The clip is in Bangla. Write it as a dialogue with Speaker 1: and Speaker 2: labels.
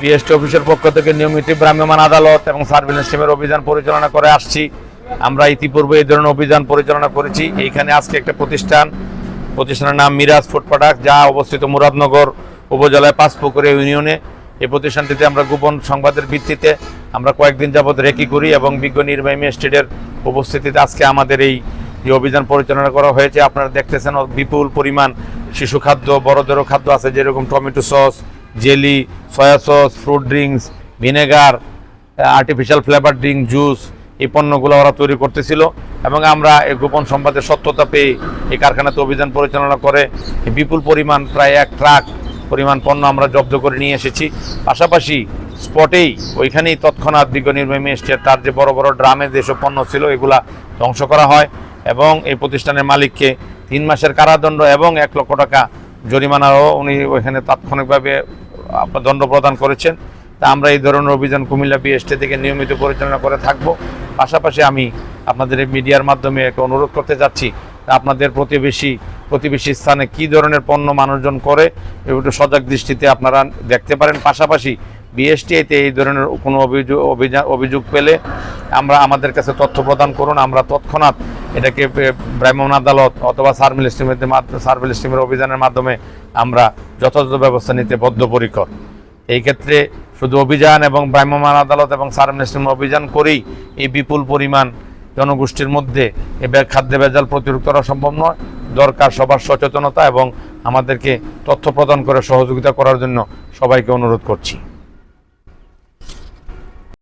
Speaker 1: বিএসটি অফিসের পক্ষ থেকে নিয়মিত ভ্রাম্যমাণ আদালত এবং সার্ভিলেন্স টিমের অভিযান পরিচালনা করে আসছি। আমরা ইতিপূর্বে এই ধরনের অভিযান পরিচালনা করেছি। এইখানে আজকে একটা প্রতিষ্ঠানের নাম মিরাজ ফুড প্রোডাক্ট, যা অবস্থিত মুরাদনগর উপজেলায় পাঁচপুকুরে ইউনিয়নে। এই প্রতিষ্ঠানটিতে আমরা গোপন সংবাদের ভিত্তিতে আমরা কয়েকদিন যাবৎ রেকি করি এবং বিজ্ঞ নির্বাহী ম্যাজিস্ট্রেটের উপস্থিতিতে আজকে আমাদের এই অভিযান পরিচালনা করা হয়েছে। আপনারা দেখতেছেন বিপুল পরিমাণ শিশু খাদ্য, বড়দেরও খাদ্য আছে, যেরকম tomato sauce, jelly, soya sauce, fruit drinks, vinegar, artificial flavour drink, juice, এই পণ্যগুলো ওরা তৈরি করতেছিল এবং আমরা এই গোপন সংবাদের সত্যতা পেয়ে এই কারখানাতে অভিযান পরিচালনা করে বিপুল পরিমাণ প্রায় 1 ট্রাক পরিমাণ পণ্য আমরা জব্দ করে নিয়ে এসেছি। পাশাপাশি স্পটেই ওইখানেই তৎক্ষণাৎ বিজ্ঞ নির্বাহী ম্যাজিস্ট্রেট তার যে বড় বড় ড্রামে যেসব পণ্য ছিল এগুলা ধ্বংস করা হয় এবং এই প্রতিষ্ঠানের মালিককে 3 মাসের কারাদণ্ড এবং 1 লক্ষ টাকা জরিমানারও উনি ওইখানে তাৎক্ষণিকভাবে দণ্ড প্রদান করেছেন। তা আমরা এই ধরনের অভিযান কুমিল্লা বিএসটি থেকে নিয়মিত পরিচালনা করে থাকব। পাশাপাশি আমি আপনাদের এই মিডিয়ার মাধ্যমে একটা অনুরোধ করতে যাচ্ছি, আপনাদের প্রতিবেশী স্থানে কী ধরনের পণ্য মানুষজন করে একটু সজাগ দৃষ্টিতে আপনারা দেখতে পারেন। পাশাপাশি বিএসটিতে এই ধরনের কোনো অভিযোগ পেলে আমাদের কাছে তথ্য প্রদান করুন। আমরা তৎক্ষণাৎ এটাকে ভ্রাম্যমাণ আদালত অথবা সার্ভিলেন্স টিমের অভিযানের মাধ্যমে আমরা যথাযথ ব্যবস্থা নিতে বদ্ধপরিকর। এই ক্ষেত্রে শুধু অভিযান এবং ভ্রাম্যমাণ আদালত এবং সার্ভিলেন্স টিমের অভিযান করেই এই বিপুল পরিমাণ জনগোষ্ঠীর মধ্যে খাদ্যে ভেজাল প্রতিরোধ করা সম্ভব নয়। দরকার সবার সচেতনতা এবং আমাদেরকে তথ্য প্রদান করে সহযোগিতা করার জন্য সবাইকে অনুরোধ করছি।